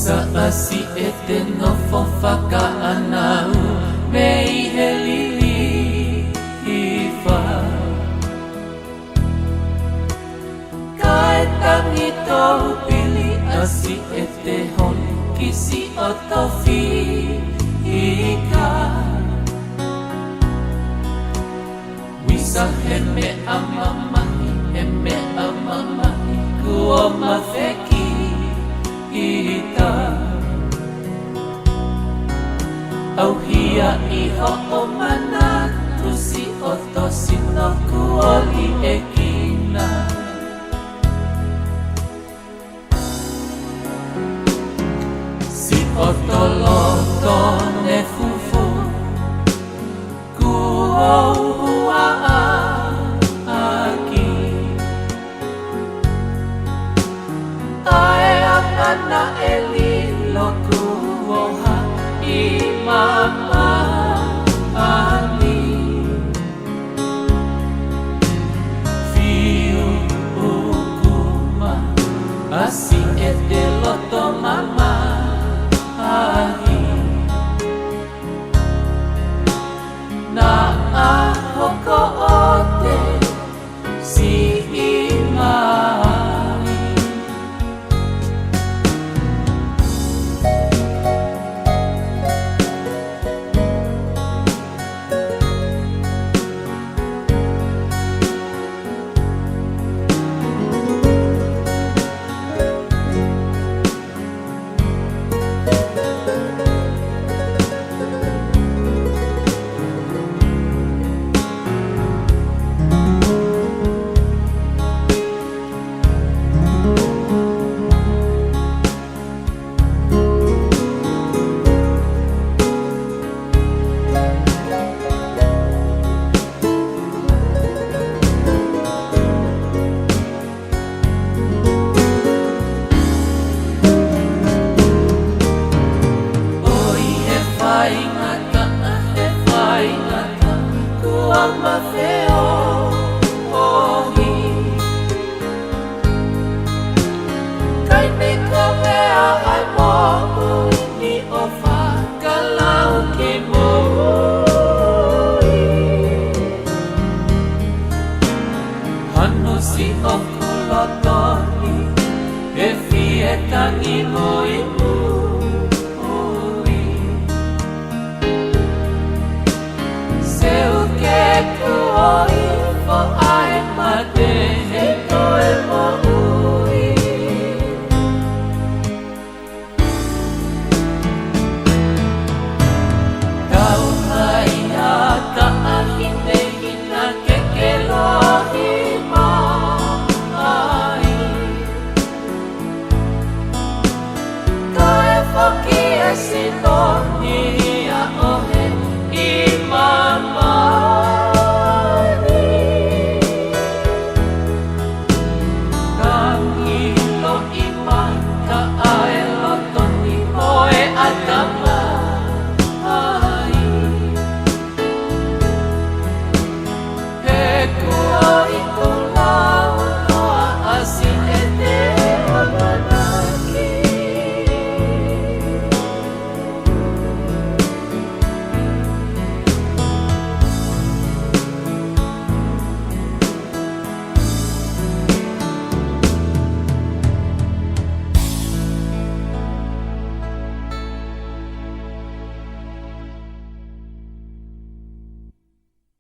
Saasi e te nofo whakaanau me I he lili I wha. Ka e tangi tau pili asi e te honi kisi o tofi I ka. Wisa he me amamahi, he me amamahi kua mawheki I ta. Au hia I ho'o mana tusi o tosi no kuoli e kina. Si o tolo tone fufu kuohua aki. Ae amana e lilo kuoha I mama ani. Fiu ukuma asi e te loto mama ahi. Na ahoko o te si I mai. Mawheo ohi. Kai me ka mea ai mohu Ni o whakalau ke mohi. Hano si o kulotoni E fie tangi moi mui. Seu ke kuoi fo ai mate he koe mo ui. Kau mai a ka ahine hina ke lohi mai. Ka e whaki e sinoni